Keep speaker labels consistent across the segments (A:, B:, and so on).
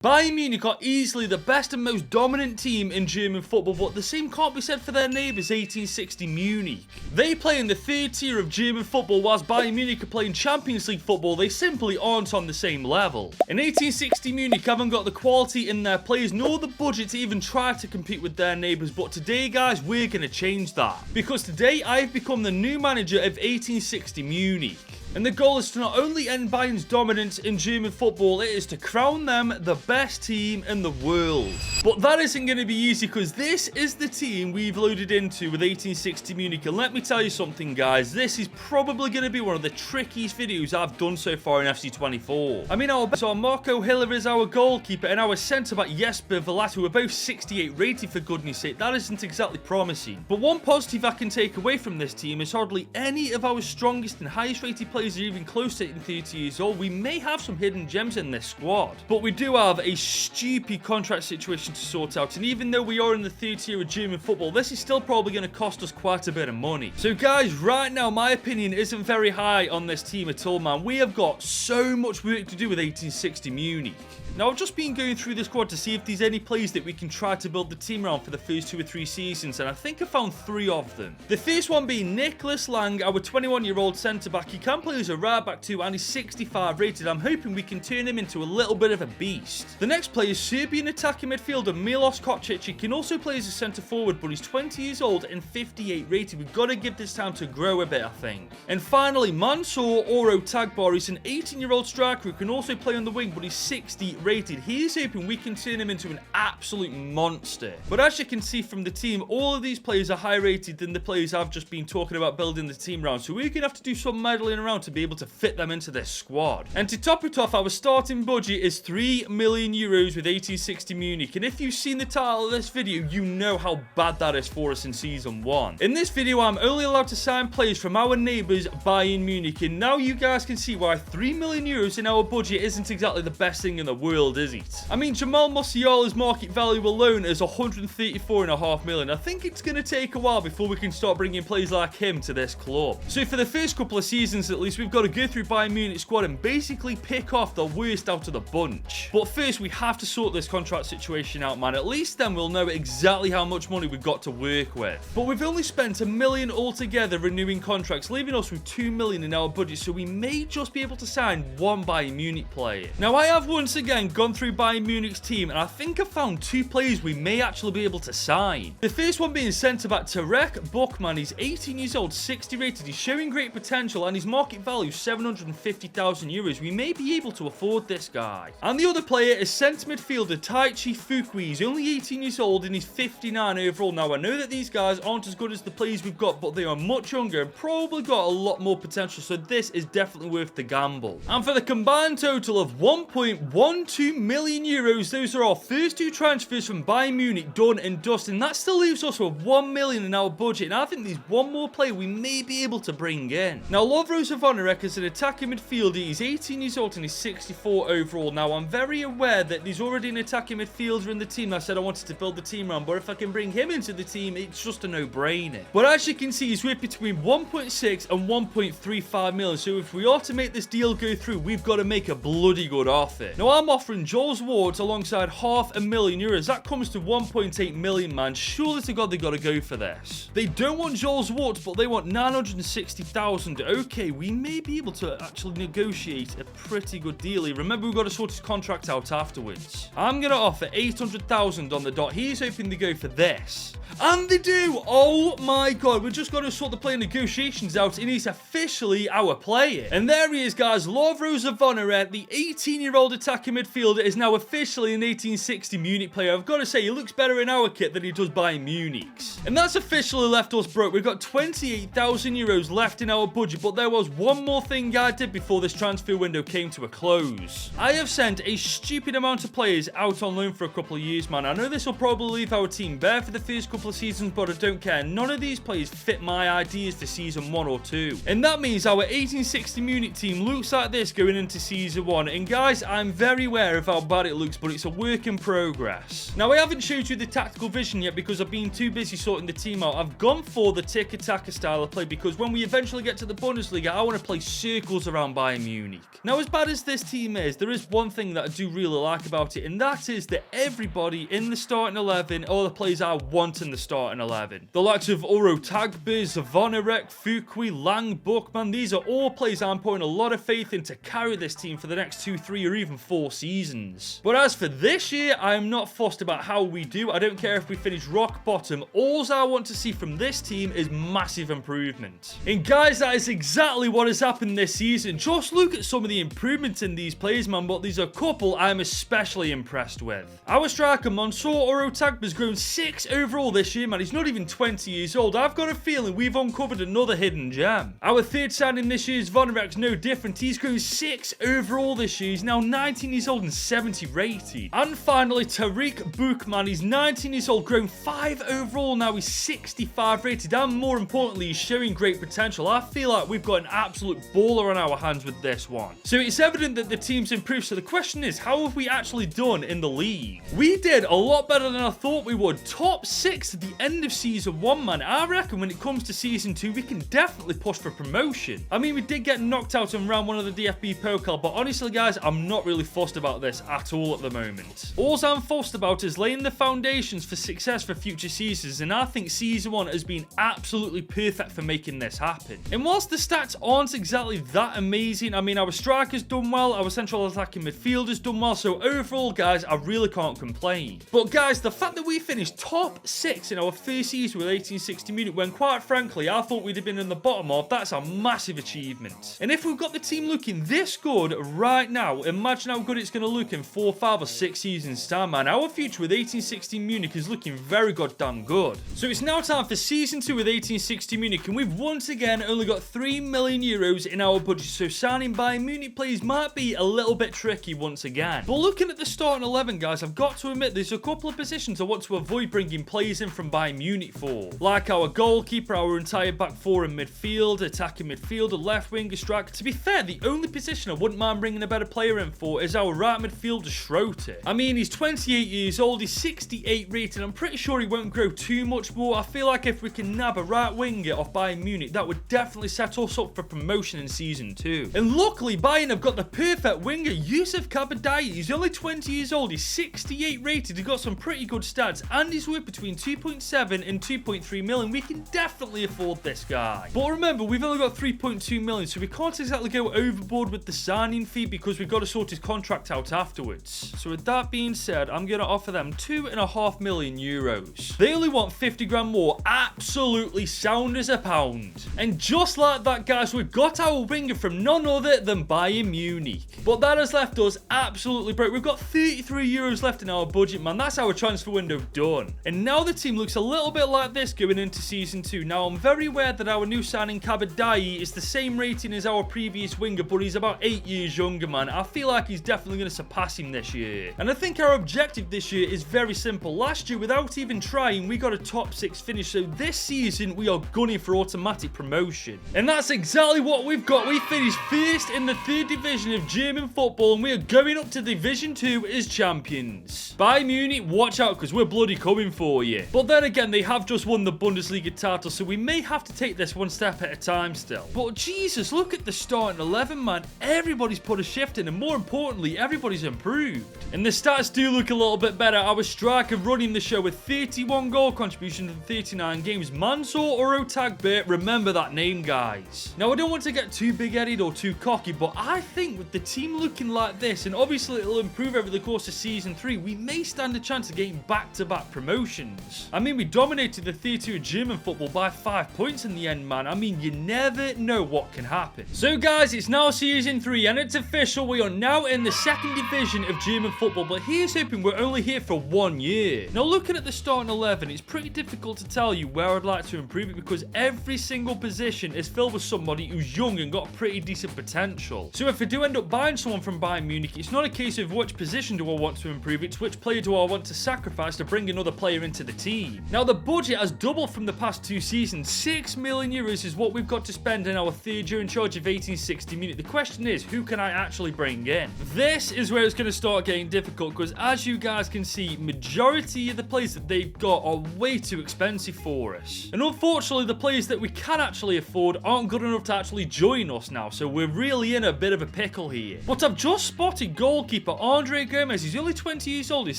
A: Bayern Munich are easily the best and most dominant team in German football, but the same can't be said for their neighbours 1860 Munich. They play in the third tier of German football, whilst Bayern Munich are playing Champions League football. They simply aren't on the same level. In 1860 Munich haven't got the quality in their players nor the budget to even try to compete with their neighbours, but today guys, we're going to change that. Because today I've become the new manager of 1860 Munich. And the goal is to not only end Bayern's dominance in German football, it is to crown them the best team in the world. But that isn't going to be easy, because this is the team we've loaded into with 1860 Munich. And let me tell you something guys, this is probably going to be one of the trickiest videos I've done so far in FC24. I mean, our Marco Hiller is our goalkeeper, and our centre-back Jesper Verlat, who are both 68 rated for goodness sake. That isn't exactly promising. But one positive I can take away from this team is hardly any of our strongest and highest rated players are even close to 30 years old. We may have some hidden gems in this squad, but we do have a stupid contract situation to sort out, and even though we are in the third tier of German football, this is still probably going to cost us quite a bit of money. So guys, right now my opinion isn't very high on this team at all, man. We have got so much work to do with 1860 Munich. Now, I've just been going through the squad to see if there's any players that we can try to build the team around for the first 2 or 3 seasons, and I think I found 3 of them. The first one being Nicholas Lang, our 21-year-old centre-back. He can play as a right-back too, and he's 65 rated. I'm hoping we can turn him into a little bit of a beast. The next player is Serbian attacking midfielder Milos Kocic. He can also play as a centre-forward, but he's 20 years old and 58 rated. We've got to give this time to grow a bit, I think. And finally, Mansour Oro Tagbar. He's an 18-year-old striker who can also play on the wing, but he's 60 rated. He's hoping we can turn him into an absolute monster. But as you can see from the team, all of these players are higher rated than the players I've just been talking about building the team around. So we're going to have to do some meddling around to be able to fit them into this squad. And to top it off, our starting budget is 3 million euros with 1860 Munich. And if you've seen the title of this video, you know how bad that is for us in Season 1. In this video, I'm only allowed to sign players from our neighbours Bayern Munich. And now you guys can see why 3 million euros in our budget isn't exactly the best thing in the world, is it? I mean, Jamal Musiala's market value alone is 134.5 million. I think it's going to take a while before we can start bringing players like him to this club. So for the first couple of seasons at least, we've got to go through Bayern Munich squad and basically pick off the worst out of the bunch. But first, we have to sort this contract situation out, man. At least then we'll know exactly how much money we've got to work with. But we've only spent 1 million altogether renewing contracts, leaving us with 2 million in our budget, so we may just be able to sign 1 Bayern Munich player. Now, I have once again gone through Bayern Munich's team, and I think I found 2 players we may actually be able to sign. The first one being centre-back Tarek Buchman. He's 18 years old, 60 rated. He's showing great potential, and his market value is 750,000 euros. We may be able to afford this guy. And the other player is centre midfielder Taichi Fukui. He's only 18 years old and he's 59 overall. Now, I know that these guys aren't as good as the players we've got, but they are much younger and probably got a lot more potential, so this is definitely worth the gamble. And for the combined total of 1.12 million euros, those are our first 2 transfers from Bayern Munich done and dusted, and that still leaves us with 1 million in our budget, and I think there's one more player we may be able to bring in. Now, Lovro Zavonorek is an attacking midfielder. He's 18 years old and he's 64 overall. Now, I'm very aware that there's already an attacking midfielder in the team. I said I wanted to build the team around, but if I can bring him into the team, it's just a no-brainer. But as you can see, he's worth between 1.6 and 1.35 million, so if we are to make this deal go through, we've got to make a bloody good offer. Now, I'm offering Jules Ward alongside €500,000. That comes to 1.8 million, man. Surely to God they got to go for this. They don't want Jules Ward, but they want 960,000. Okay, we may be able to actually negotiate a pretty good deal here. Remember, we've got to sort his contract out afterwards. I'm going to offer 800,000 on the dot. He's hoping to go for this. And they do! Oh my god, we've just got to sort the player negotiations out, and he's officially our player. And there he is, guys. Lovro Zavonorek, the 18-year-old attacking midfielder, is now officially an 1860 Munich player. I've got to say, he looks better in our kit than he does Bayern Munich's. And that's officially left us broke. We've got 28,000 euros left in our budget, but there was one more thing I did before this transfer window came to a close. I have sent a stupid amount of players out on loan for a couple of years, man. I know this will probably leave our team bare for the first couple of seasons, but I don't care. None of these players fit my ideas for Season 1 or 2. And that means our 1860 Munich team looks like this going into Season 1. And guys, I'm very aware of how bad it looks, but it's a work in progress. Now, I haven't showed you the tactical vision yet because I've been too busy sorting the team out. I've gone for the tiki-taka style of play because when we eventually get to the Bundesliga, I want want to play circles around Bayern Munich. Now, as bad as this team is, there is one thing that I do really like about it, and that is that everybody in the starting 11 are the players I want in the starting 11. The likes of Oro Tagbe, Zvonarek, Fukui, Lang, Buchmann, these are all players I'm putting a lot of faith in to carry this team for the next 2, 3, or even 4 seasons. But as for this year, I am not fussed about how we do. I don't care if we finish rock bottom. All I want to see from this team is massive improvement. And guys, that is exactly what has happened this season. Just look at some of the improvements in these players, man, but there's a couple I'm especially impressed with. Our striker, Mansour Oro Tagbe, has grown 6 overall this year, man. He's not even 20 years old. I've got a feeling we've uncovered another hidden gem. Our third signing this year is Zvonarek, no different. He's grown 6 overall this year. He's now 19 years old and 70 rated. And finally, Tariq Buchmann. He's 19 years old, grown 5 overall. Now he's 65 rated, and more importantly, he's showing great potential. I feel like we've got an absolute baller on our hands with this one. So it's evident that the team's improved. So the question is, how have we actually done in the league? We did a lot better than I thought we would. Top 6 at the end of season 1, man. I reckon when it comes to season 2, we can definitely push for promotion. I mean, we did get knocked out in round 1 of the DFB Pokal, but honestly, guys, I'm not really fussed about this at all at the moment. All I'm fussed about is laying the foundations for success for future seasons, and I think season 1 has been absolutely perfect for making this happen. And whilst the stats aren't exactly that amazing, I mean, our striker's done well, our central attacking midfielder's done well, so overall, guys, I really can't complain. But guys, the fact that we finished top 6 in our first season with 1860 Munich, when quite frankly, I thought we'd have been in the bottom half, that's a massive achievement. And if we've got the team looking this good right now, imagine how good it's going to look in 4, 5, or 6 seasons time, man. Our future with 1860 Munich is looking very goddamn good. So it's now time for season 2 with 1860 Munich, and we've once again only got 3 million euros in our budget, so signing Bayern Munich players might be a little bit tricky once again. But looking at the starting 11, guys, I've got to admit there's a couple of positions I want to avoid bringing players in from Bayern Munich for, like our goalkeeper, our entire back 4 in midfield, attacking midfielder, left winger, striker. To be fair, the only position I wouldn't mind bringing a better player in for is our right midfielder, Schroeter. I mean, he's 28 years old, he's 68 rated, I'm pretty sure he won't grow too much more. I feel like if we can nab a right winger off Bayern Munich, that would definitely set us up for promotion in season 2. And luckily, Bayern have got the perfect winger, Yusuf Kabadai. He's only 20 years old, he's 68 rated, he's got some pretty good stats, and he's worth between 2.7 and 2.3 million. We can definitely afford this guy. But remember, we've only got 3.2 million, so we can't exactly go overboard with the signing fee because we've got to sort his contract out afterwards. So with that being said, I'm going to offer them 2.5 million euros. They only want 50 grand more, absolutely sound as a pound. And just like that, guys, we've got our winger from none other than Bayern Munich. But that has left us absolutely broke. We've got 33 euros left in our budget, man. That's our transfer window done. And now the team looks a little bit like this going into season 2. Now, I'm very aware that our new signing Kabadai is the same rating as our previous winger, but he's about 8 years younger, man. I feel like he's definitely going to surpass him this year. And I think our objective this year is very simple. Last year, without even trying, we got a top 6 finish. So this season, we are gunning for automatic promotion. And that's exactly what we've got. We finished first in the 3rd division of German football, and we are going up to Division 2 as champions. Bayern Munich, watch out, because we're bloody coming for you. But then again, they have just won the Bundesliga title, so we may have to take this one step at a time still. But Jesus, look at the starting 11, man. Everybody's put a shift in, and more importantly, everybody's improved. And the stats do look a little bit better. Our striker running the show with 31 goal contributions in 39 games, Mansour Oro Tagbe. Remember that name, guys. Now, I don't want to get too big-headed or too cocky, but I think with the team looking like this, and obviously it'll improve over the course of season 3, we may stand a chance of getting back-to-back promotions. I mean, we dominated the Tier 2 of German football by 5 points in the end, man. I mean, you never know what can happen. So, guys, it's now season 3, and it's official. We are now in the 2nd division of German football, but here's hoping we're only here for 1 year. Now, looking at the starting 11, it's pretty difficult to tell you where I'd like to improve it because every single position is filled with somebody who's young and got pretty decent potential. So if I do end up buying someone from Bayern Munich, it's not a case of which position do I want to improve, it's which player do I want to sacrifice to bring another player into the team. Now, the budget has doubled from the past 2 seasons. 6 million euros is what we've got to spend in our 3rd year in charge of 1860 Munich. The question is, who can I actually bring in? This is where it's going to start getting difficult because, as you guys can see, majority of the players that they've got are way too expensive for us. And unfortunately, the players that we can actually afford aren't good enough to actually join us now, so we're really in a bit of a pickle here. But I've just spotted goalkeeper Andre Gomez. He's only 20 years old, he's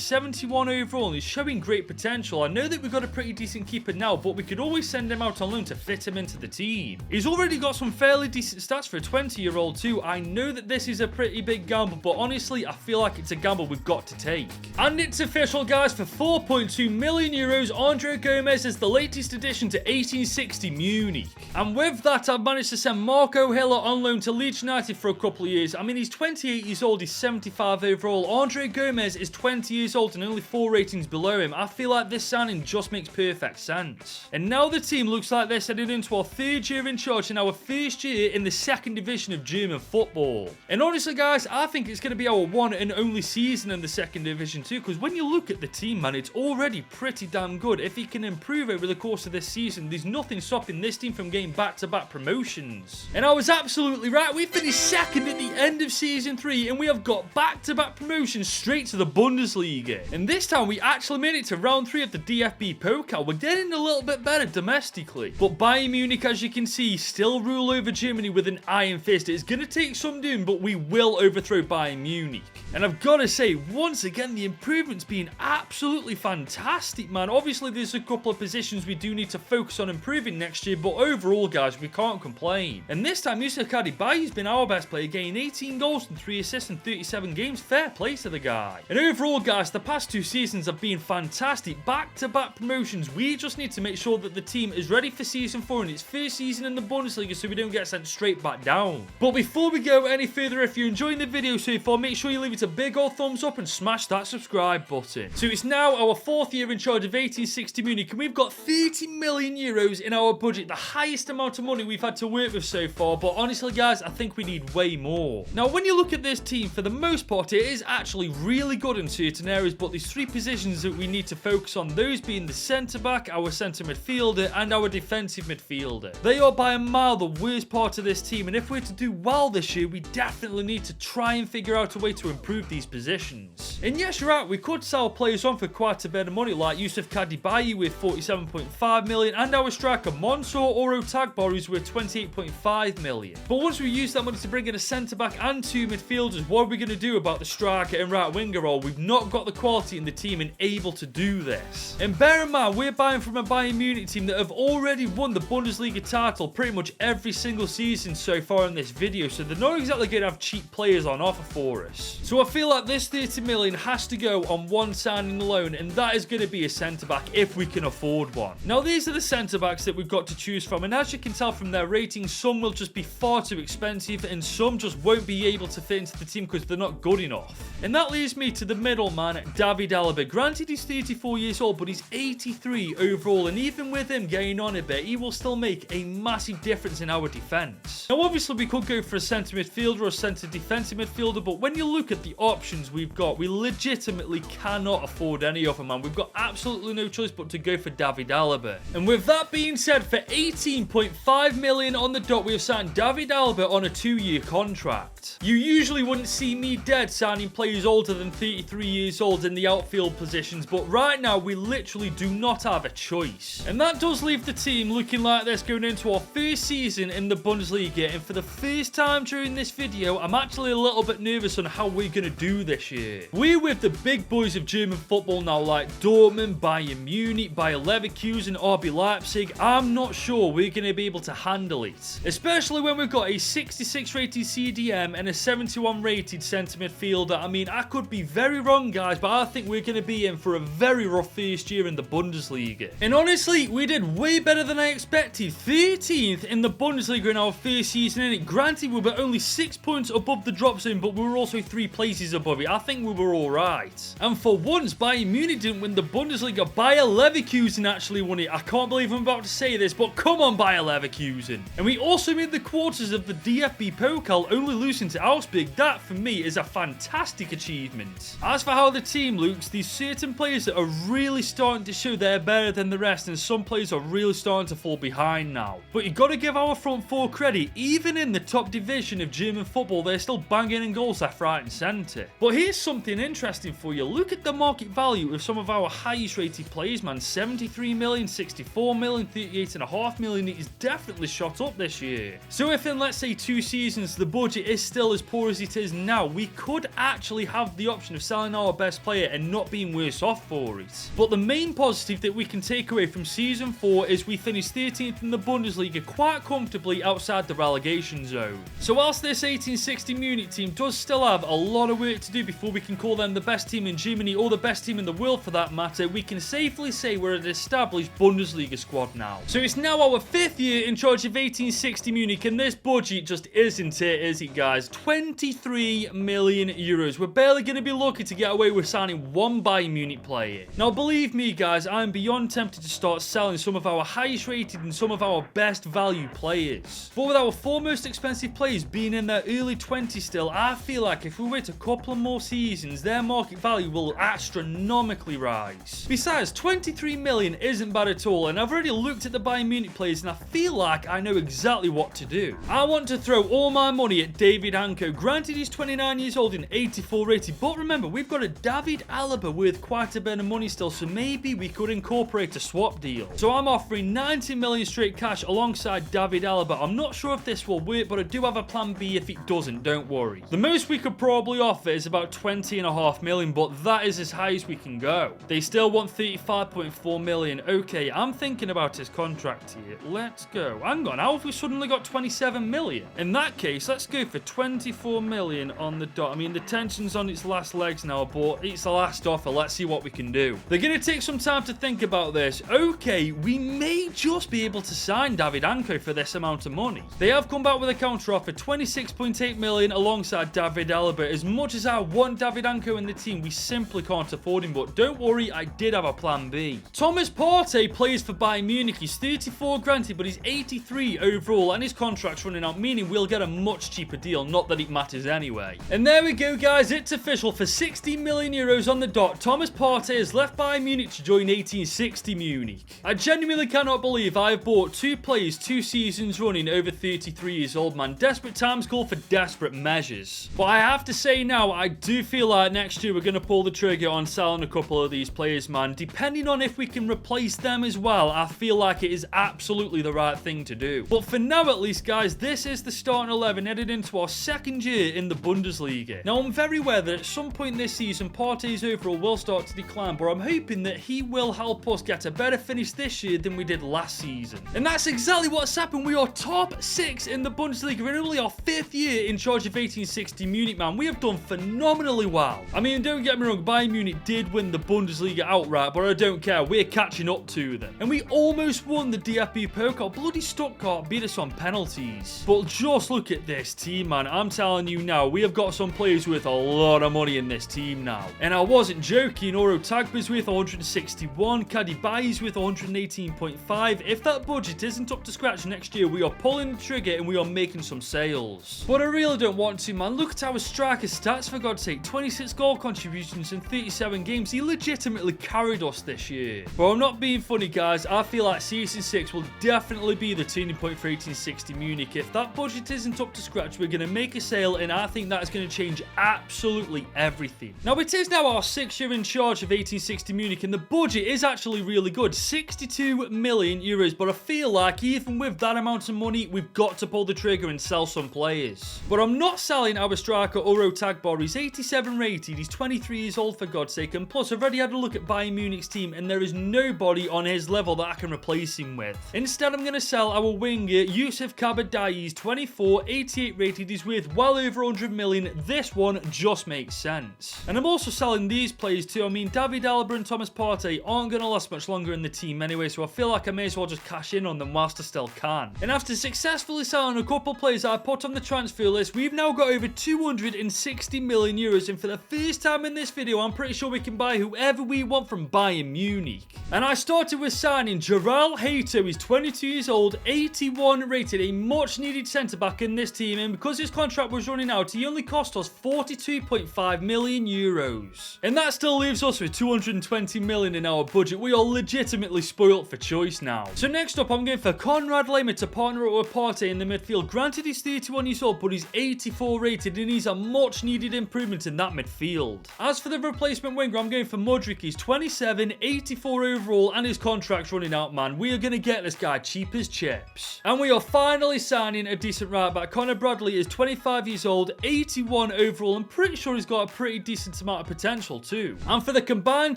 A: 71 overall, and he's showing great potential. I know that we've got a pretty decent keeper now, but we could always send him out on loan to fit him into the team. He's already got some fairly decent stats for a 20-year-old too. I know that this is a pretty big gamble, but honestly, I feel like it's a gamble we've got to take. And it's official, guys, for 4.2 million euros, Andre Gomez is the latest addition to 1860 Munich. And with that, I've managed to send Marco Hiller on loan to Leeds United for a couple of years. I mean, he's 28 years old, he's 75 overall. Andre Gomez is 20 years old and only 4 ratings below him. I feel like this signing just makes perfect sense. And now the team looks like they're headed into our 3rd year in charge and our 1st year in the 2nd division of German football. And honestly, guys, I think it's going to be our one and only season in the 2nd division too, because when you look at the team, man, it's already pretty damn good. If he can improve over the course of this season, there's nothing stopping this team from getting back-to-back promotions. And I was absolutely right. We finished 2nd at the end of season 3, and we have got back-to-back promotions straight to the Bundesliga. And this time we actually made it to round 3 of the DFB Pokal. We're getting a little bit better domestically, but Bayern Munich, as you can see, still rule over Germany with an iron fist. It's going to take some doing, but we will overthrow Bayern Munich. And I've got to say, once again, the improvement's been absolutely fantastic, man. Obviously, there's a couple of positions we do need to focus on improving next year, but overall, guys, we can't complain. And this time, Youssef Kadibai's been our best player, getting 18 goals and 3 assists in 37 games. Fair play to the guy. And overall, guys, the past 2 seasons have been fantastic. Back-to-back promotions. We just need to make sure that the team is ready for season 4 in its 1st season in the Bundesliga so we don't get sent straight back down. But before we go any further, if you're enjoying the video so far, make sure you leave it a big old thumbs up and smash that subscribe button. So it's now our 4th year in charge of 1860 Munich, and we've got 30 million euros in our budget, the highest amount of money we've had to work with so far. But honestly, guys, I think we need way more. Now, when you look at this team, for the most part, it is actually really good in certain areas, but there's 3 positions that we need to focus on, those being the centre-back, our centre midfielder, and our defensive midfielder. They are by a mile the worst part of this team, and if we're to do well this year, we definitely need to try and figure out a way to improve these positions. And yes, you're right, we could sell players on for quite a bit of money, like Youssef Kadibai with 47.5 million, and our striker Mansour Oro Tagbar is worth 28.5 million. But once we use that money to bring in a centre-back and 2 midfielders, what are we going to do about the striker and right winger role? We've not got the quality in the team and able to do this. And bear in mind, we're buying from a Bayern Munich team that have already won the Bundesliga title pretty much every single season so far in this video, so they're not exactly going to have cheap players on offer for us. So I feel like this 30 million has to go on one signing alone, and that is going to be a centre-back if we can afford one. Now, these are the centre-backs that we've got to choose from, and as you can tell from their ratings, some will just be far too expensive and some just won't be able to fit into the team because they're not good enough. And that leaves me to the middle man, David Alaba. Granted, he's 34 years old, but he's 83 overall, and even with him getting on a bit, he will still make a massive difference in our defence. Now, obviously, we could go for a centre midfielder or a centre defensive midfielder, but when you look at the options we've got, we legitimately cannot afford any of them, man. We've got absolutely no choice but to go for David Alaba. And with that being said, for 18.5 million on the dot, we have signed David Alaba on a 2-year contract. You usually wouldn't see me dead signing players older than 33 years old in the outfield positions, but right now we literally do not have a choice. And that does leave the team looking like this going into our 1st season in the Bundesliga, and for the first time during this video, I'm actually a little bit nervous on how we're going to do this year. We're with the big boys of German football now, like Dortmund, Bayern Munich, Bayer Leverkusen, RB Leipzig. I'm not sure we're going to be able to handle it, especially when we've got a 66 rated CDM and a 71 rated centre midfielder. I mean, I could be very wrong, guys, but I think we're going to be in for a very rough 1st year in the Bundesliga. And honestly, we did way better than I expected. 13th in the Bundesliga in our 1st season in it. Granted, we were only 6 points above the drop zone, but we were also 3 places above it. I think we were alright. And for once, Bayern Munich didn't win the Bundesliga. Bayer Leverkusen actually won it. I can't believe I'm about to say this, but come on, Bayer Leverkusen. And we also made the quarters of the DFB Pokal, only losing to Augsburg. That, for me, is a fantastic achievement. As for how the team looks, there's certain players that are really starting to show they're better than the rest, and some players are really starting to fall behind now. But you've got to give our front 4 credit. Even in the top division of German football, they're still banging in goals left, right and centre. But here's something interesting for you. Look at the market value of some of our highest rated players, man. 73 million, 64 million, 38.5 million. It is definitely shot up this this year. So if in, let's say, 2 seasons the budget is still as poor as it is now, we could actually have the option of selling our best player and not being worse off for it. But the main positive that we can take away from season 4 is we finished 13th in the Bundesliga quite comfortably outside the relegation zone. So whilst this 1860 Munich team does still have a lot of work to do before we can call them the best team in Germany or the best team in the world for that matter, we can safely say we're an established Bundesliga squad now. So it's now our 5th year in charge of 1860 Munich, and this budget just isn't it, is it, guys? 23 million euros. We're barely going to be lucky to get away with signing one Bayern Munich player. Now, believe me, guys, I'm beyond tempted to start selling some of our highest rated and some of our best value players. But with our 4 most expensive players being in their early 20s still, I feel like if we wait a couple of more seasons, their market value will astronomically rise. Besides, 23 million isn't bad at all, and I've already looked at the Bayern Munich players and I feel like I know exactly what to do. I want to throw all my money at David Anko. Granted, he's 29 years old and 84 rated, but remember, we've got a David Alaba worth quite a bit of money still, so maybe we could incorporate a swap deal. So I'm offering 90 million straight cash alongside David Alaba. I'm not sure if this will work, but I do have a plan B if it doesn't, don't worry. The most we could probably offer is about 20.5 million, but that is as high as we can go. They still want 35.4 million. Okay, I'm thinking about his contract here. Let's go. Hang on, how have we suddenly got 27 million? In that case, let's go for 24 million on the dot. I mean, the tension's on its last legs now, but it's the last offer. Let's see what we can do. They're going to take some time to think about this. Okay, we may just be able to sign David Anko for this amount of money. They have come back with a counter offer, 26.8 million alongside David Alaba. As much as I want David Anko in the team, we simply can't afford him, but don't worry, I did have a plan B. Thomas Partey plays for Bayern Munich. He's 34 granted, but he's 83 overall, and his contract's running out, meaning we'll get a much cheaper deal, not that it matters anyway. And there we go, guys, it's official. For 16 million euros on the dot, Thomas Partey has left Bayern Munich to join 1860 Munich. I genuinely cannot believe I have bought 2 players 2 seasons running over 33 years old, man. Desperate times call for desperate measures. But I have to say now, I do feel like next year we're going to pull the trigger on selling a couple of these players, man. Depending on if we can replace them as well, I feel like it is absolutely the right thing to do. But for now, at least, guys, this is the starting 11 headed into our 2nd year in the Bundesliga. Now, I'm very aware that at some point this season, Partey's overall will start to decline, but I'm hoping that he will help us get a better finish this year than we did last season. And that's exactly what's happened. We are top 6 in the Bundesliga in only our 5th year in charge of 1860 Munich, man. We have done phenomenally well. I mean, don't get me wrong, Bayern Munich did win the Bundesliga outright, but I don't care. We're catching up to them. And we almost won the DFB Pokal. Bloody Stuttgart beat us on penalties. But just look at this team, man. I'm telling you now, we have got some players worth a lot of money in this team now. And I wasn't joking. Oro Tagba's worth 161. Kadibai's worth 118.5. If that budget isn't up to scratch next year, we are pulling the trigger and we are making some sales. But I really don't want to, man. Look at our striker stats, for God's sake. 26 goal contributions in 37 games. He legitimately carried us this year. But I'm not being funny, guys. I feel like season 6 will definitely be the turning point for 1860 Munich. If that budget isn't up to scratch, we're going to make a sale, and I think that's going to change absolutely everything. Now, it is now our 6th year in charge of 1860 Munich, and the budget is actually really good, 62 million euros. But I feel like even with that amount of money, we've got to pull the trigger and sell some players. But I'm not selling our striker Oro Tagba. He's 87 rated, he's 23 years old, for God's sake, and plus I've already had a look at Bayern Munich's team, and there is nobody on his level that I can replace him with. Instead, I'm going to sell our winger Yusuf Kabadai. He's 24, 88 rated, he's worth well over 100 million. This one just makes sense. And I'm also selling these players too. I mean, David Alaba and Thomas Partey aren't going to last much longer in the team anyway, so I feel like I may as well just cash in on them whilst I still can. And after successfully selling a couple players that I put on the transfer list, we've now got over 260 million euros, and for the first time in this video, I'm pretty sure we can buy whoever we want from Bayern Munich. And I started with signing Gerald Hato. He's 22 years old, 81 rated, a much needed centre back in this team, and because his contract was running out, he only cost us 42.5 million euros. And that still leaves us with 220 million in our budget. We are legitimately spoilt for choice now. So next up, I'm going for Konrad Lehmann to partner up with Partey in the midfield. Granted, he's 31 years old, but he's 84 rated, and he's a much needed improvement in that midfield. As for the replacement winger, I'm going for Mudryk. He's 27, 84 overall, and his contract's running out, man. We are going to get this guy cheap as chips. And we are finally signing a decent right back. Connor Bradley is 25 years old, 81 overall. I'm pretty sure he's got a pretty decent amount of potential too. And for the combined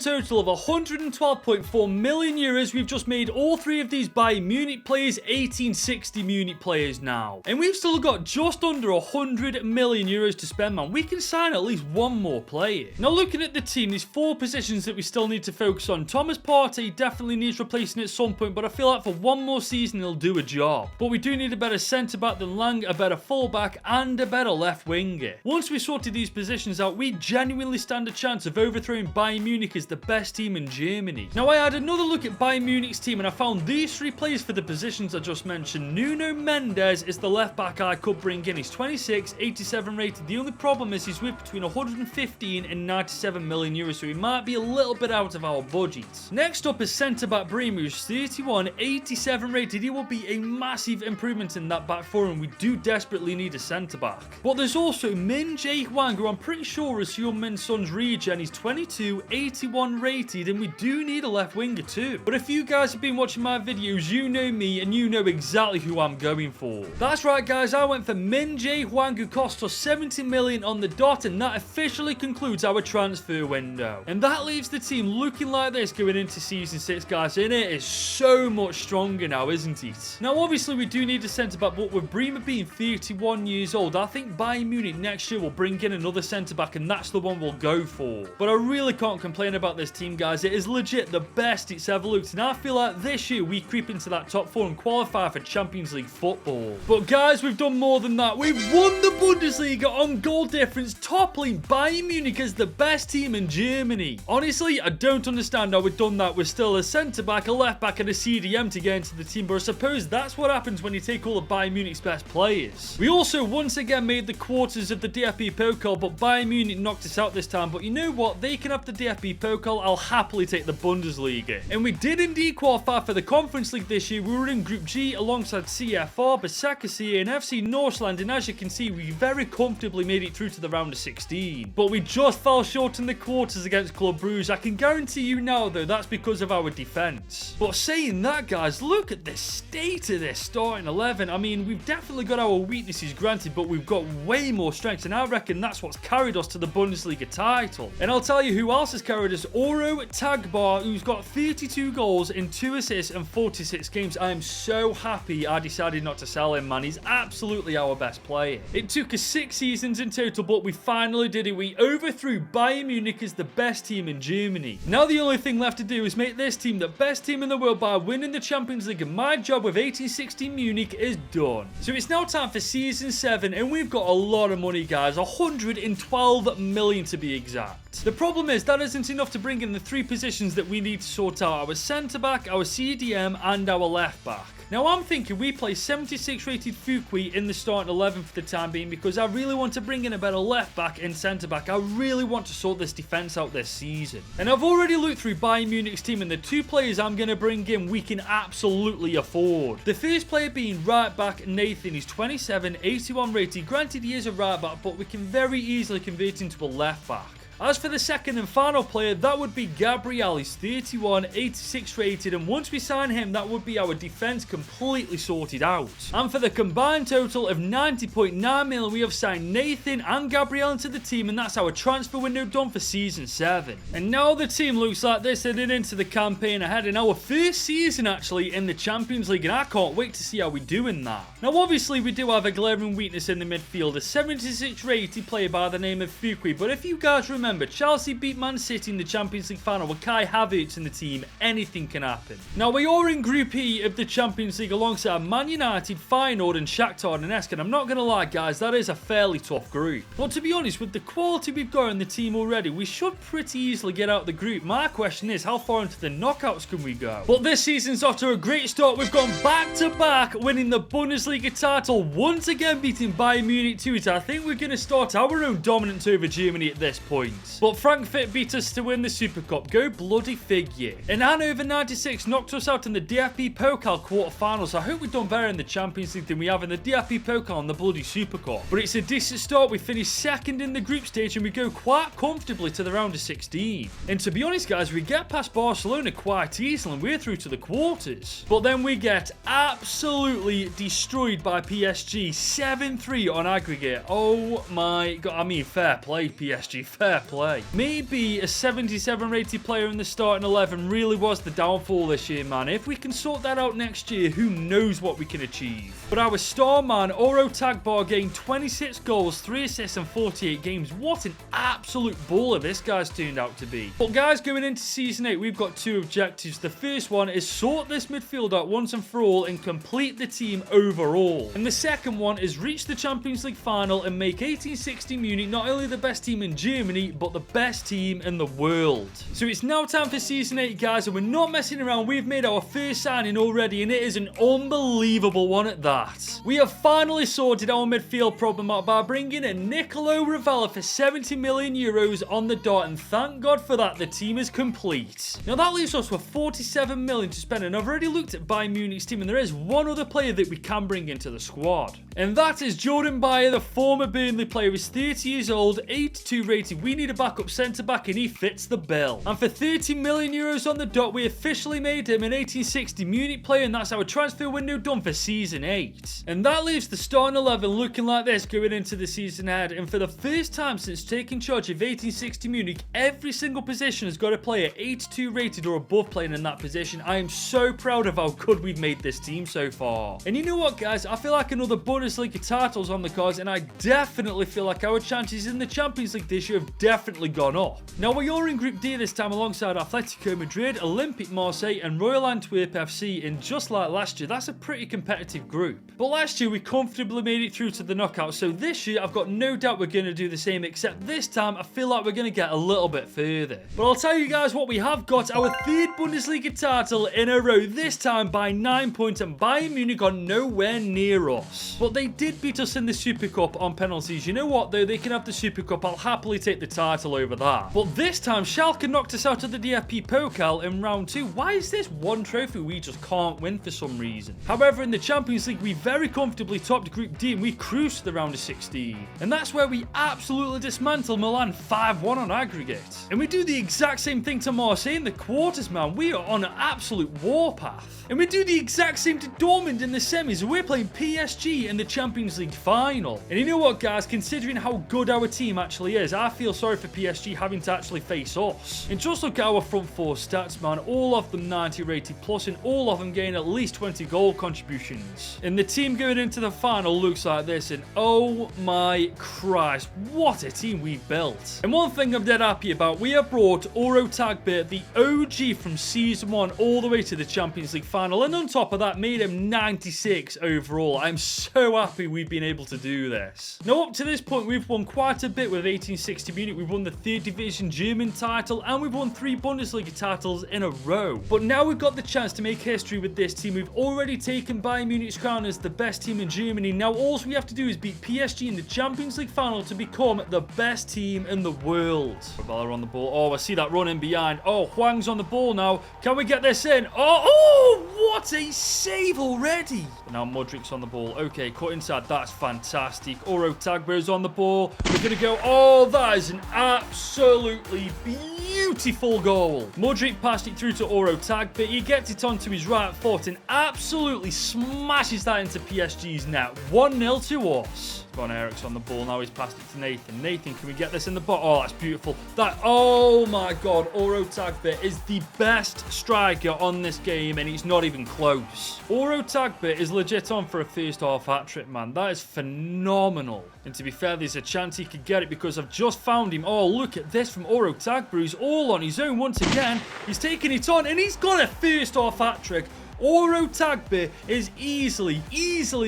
A: total of 112.4 million euros, we've just made all three of these Bayern Munich players 1860 Munich players now. And we've still got just under 100 million euros to spend, man. We can sign at least one more player. Now, looking at the team, there's 4 positions that we still need to focus on. Thomas Partey definitely needs replacing at some point, but I feel like for one more season, he'll do a job. But we do need a better centre-back than Lang, a better full-back, and a better left winger. Once we sorted these positions out, we genuinely stand a chance of overthrowing Bayern Munich as the best team in Germany. Now, I had another look at Bayern Munich's team, and I found these 3 players for the positions I just mentioned. Nuno Mendes is the left back I could bring in. He's 26, 87 rated. The only problem is he's worth between 115 and 97 million euros, so he might be a little bit out of our budget. Next up is centre-back Bremer, who's 31, 87 rated. He will be a massive improvement in that back four, and we do desperately need a centre-back. But there's also Min Jae Hwang, who I'm pretty sure is Heung-min Son's regen. He's 22, 81 rated, and we do need a left winger too. But if you guys have been watching my videos, you know me and you know exactly who I'm going for. That's right, guys, I went for Min Jae Hwang, who cost us 70 million on the dot, and that officially concludes our transfer window. And that leaves the team looking like this going into season 6, guys, and it is so much stronger now, isn't it? Now, obviously, we do need a centre-back, but with Bremer being 31 years old, I think Bayern Munich next year will bring in another centre-back, and that's the one we'll go for. But I really can't complain about this team, guys. It is legit the best it's ever looked, and I feel like this year we creep into that top 4 and qualify for Champions League football. But guys, we've done more than that. We've won the Bundesliga on goal difference, toppling Bayern Munich as the best team in Germany. Honestly, I don't understand how we've done that with still a centre-back, a left-back, and a CDM to get into the team, but I suppose that's what happens when you take all of Bayern Munich's best players. We also once again made the quarters of the DFB Pokal, but Bayern Munich knocked us out this time. But you know what? They can have the DFB Pokal. I'll happily take the Bundesliga. And we did indeed qualify for the Conference League this year. We were in Group G alongside CFR, Besiktas, and FC Northland, and as you can see, we very comfortably made it through to the round of 16. But we just fell short in the quarters against Club Brugge. I can guarantee you now, though, that's because of our defence. But saying that, guys, look at the state of this starting 11. I mean, we've definitely got our weaknesses, granted, but we've got way more strengths, and I reckon that's what's carried us to the Bundesliga title. And I'll tell you who else has carried us: Oro Tagbar, who's got 32 goals in 2 assists and 46 games. I am so happy I decided not to sell him, man. He's absolutely our best player. It took us 6 seasons in total, but we finally did it. We overthrew Bayern Munich as the best team in Germany. Now the only thing left to do is make this team the best team in the world by winning the Champions League, and my job with 1860 Munich is done. So it's now time for season 7, and we've got a lot of money, guys, 112 million to be exact. The problem is that isn't enough to bring in the 3 positions that we need to sort out: our centre-back, our CDM, and our left-back. Now, I'm thinking we play 76 rated Fukui in the starting 11 for the time being, because I really want to bring in a better left-back and centre-back. I really want to sort this defence out this season. And I've already looked through Bayern Munich's team, and the 2 players I'm going to bring in we can absolutely afford. The first player being right-back Nathan. He's 27, 81 rated. Granted, he is a right-back, but we can very easily convert him to a left-back. As for the second and final player, that would be Gabriel. He's 31, 86 rated, and once we sign him, that would be our defence completely sorted out. And for the combined total of 90.9 million, we have signed Nathan and Gabriel into the team, and that's our transfer window done for season 7. And now the team looks like this heading into the campaign ahead, in our first season actually in the Champions League, and I can't wait to see how we do in that. Now obviously we do have a glaring weakness in the midfield, a 76 rated player by the name of Fukui, but if you guys remember, Chelsea beat Man City in the Champions League final with Kai Havertz in the team. Anything can happen. Now, we are in Group E of the Champions League alongside Man United, Feyenoord, and Shakhtar Donetsk, and I'm not going to lie, guys, that is a fairly tough group. But to be honest, with the quality we've got in the team already, we should pretty easily get out of the group. My question is, how far into the knockouts can we go? But this season's off to a great start. We've gone back-to-back, winning the Bundesliga title, once again beating Bayern Munich 2. I think we're going to start our own dominance over Germany at this point. points. But Frankfurt beat us to win the Super Cup. Go bloody figure. And Hannover 96 knocked us out in the DFB Pokal quarterfinals. I hope we've done better in the Champions League than we have in the DFB Pokal and the bloody Super Cup. But it's a decent start. We finished second in the group stage and we go quite comfortably to the round of 16. And to be honest, guys, we get past Barcelona quite easily and we're through to the quarters. But then we get absolutely destroyed by PSG. 7-3 on aggregate. Oh my god. I mean, fair play, PSG. Fair play. Maybe a 77 rated player in the starting 11 really was the downfall this year, man. If we can sort that out next year, who knows what we can achieve. But our star man, Oro Tagbar, gained 26 goals, 3 assists and 48 games. What an absolute baller this guy's turned out to be. But guys, going into Season 8, we've got 2 objectives. The first one is sort this midfield out once and for all and complete the team overall. And the second one is reach the Champions League final and make 1860 Munich not only the best team in Germany, but the best team in the world. So it's now time for Season 8, guys, and we're not messing around. We've made our first signing already, and it is an unbelievable one at that. We have finally sorted our midfield problem out by bringing in Nicolo Ravella for 70 million euros on the dot, and thank God for that, the team is complete. Now that leaves us with 47 million to spend, and I've already looked at Bayern Munich's team, and there is one other player that we can bring into the squad. And that is Jordan Bayer, the former Burnley player. He's 30 years old, 82 rated. We need a backup centre-back, and he fits the bill. And for 30 million euros on the dot, we officially made him an 1860 Munich player, and that's our transfer window done for Season 8. And that leaves the starting 11 looking like this going into the season ahead. And for the first time since taking charge of 1860 Munich, every single position has got a player 82 rated or above playing in that position. I am so proud of how good we've made this team so far. And you know what, guys? I feel like another Bundesliga title's on the cards, and I definitely feel like our chances in the Champions League this year have definitely gone up. Now, we are in Group D this time alongside Atletico Madrid, Olympique Marseille and Royal Antwerp FC, and just like last year, that's a pretty competitive group. But last year, we comfortably made it through to the knockout, so this year, I've got no doubt we're going to do the same, except this time, I feel like we're going to get a little bit further. But I'll tell you guys what we have got, our 3rd Bundesliga title in a row, this time by 9 points, and Bayern Munich are nowhere near us. But they did beat us in the Super Cup on penalties. You know what, though? They can have the Super Cup. I'll happily take the title over that. But this time, Schalke knocked us out of the DFB Pokal in round 2. Why is this one trophy we just can't win for some reason? However, in the Champions League, we very comfortably topped Group D and we cruised to the round of 16. And that's where we absolutely dismantled Milan 5-1 on aggregate. And we do the exact same thing to Marseille in the quarters, man. We are on an absolute warpath. And we do the exact same to Dortmund in the semis. We're playing PSG in the Champions League final. And you know what, guys? Considering how good our team actually is, I feel sorry for PSG having to actually face us. And just look at our front 4 stats, man. All of them 90 rated plus, and all of them gain at least 20 goal contributions. And the team going into the final looks like this, and oh my Christ, what a team we've built. And one thing I'm dead happy about, we have brought Oro Tagbar, the OG from Season 1, all the way to the Champions League final, and on top of that, made him 96 overall. I'm so happy we've been able to do this. Now, up to this point, we've won quite a bit with 1860 Munich. We've won the 3rd Division German title, and we've won 3 Bundesliga titles in a row. But now we've got the chance to make history with this team. We've already taken Bayern Munich's crown as the best team in Germany. Now, all we have to do is beat PSG in the Champions League final to become the best team in the world. Ravella on the ball. Oh, I see that run in behind. Oh, Hwang's on the ball now. Can we get this in? Oh, what a save already. But now Modric's on the ball. Okay, cut inside. That's fantastic. Oro Tagbar is on the ball. We're going to go. Oh, that is an absolutely beautiful goal. Modric passed it through to Oro Tagbar. He gets it onto his right foot and absolutely smashes that into PSG's net. 1-0 to us. Von Eric's on the ball now. He's passed it to Nathan. Nathan, can we get this in the box? Oh, that's beautiful. Oh my God, Oro Tagbar is the best striker on this game, and he's not even close. Oro Tagbar is legit on for a first half hat-trick, man. That is phenomenal. And to be fair, there's a chance he could get it because I've just found him. Oh, look at this from Oro Tagbar. He's all on his own once again. He's taking it on, and he's got a first half hat-trick. Oro Tagbar is easily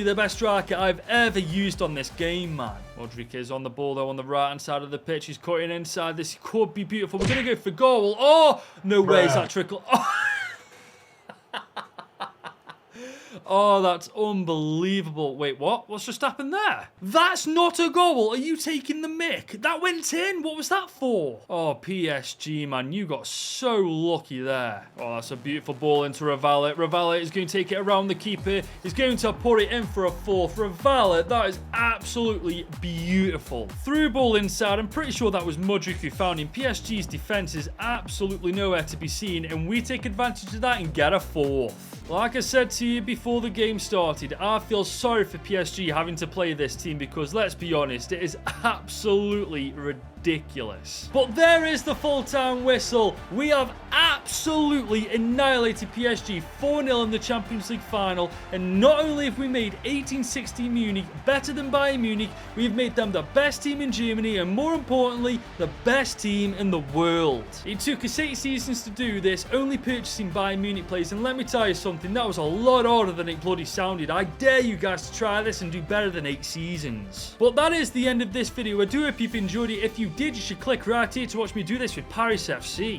A: the best striker I've ever used on this game, man. Modric is on the ball, though, on the right-hand side of the pitch. He's cutting inside. This could be beautiful. We're going to go for goal. Oh, no way is that trickle. Oh. Oh, that's unbelievable. Wait, what? What's just happened there? That's not a goal. Are you taking the mick? That went in. What was that for? Oh, PSG, man. You got so lucky there. Oh, that's a beautiful ball into Ravalet. Ravalet is going to take it around the keeper. He's going to put it in for a fourth. Ravalet, that is absolutely beautiful. Through ball inside. I'm pretty sure that was Mudryk who found him. PSG's defense is absolutely nowhere to be seen, and we take advantage of that and get a fourth. Like I said to you before the game started, I feel sorry for PSG having to play this team because, let's be honest, it is absolutely ridiculous. But there is the full-time whistle. We have absolutely annihilated PSG 4-0 in the Champions League final, and not only have we made 1860 Munich better than Bayern Munich, we've made them the best team in Germany and, more importantly, the best team in the world. It took us 8 seasons to do this, only purchasing Bayern Munich players, and let me tell you something, that was a lot harder than it bloody sounded. I dare you guys to try this and do better than 8 seasons. But that is the end of this video. I do hope you've enjoyed it. If you did, you should click right here to watch me do this with Paris FC.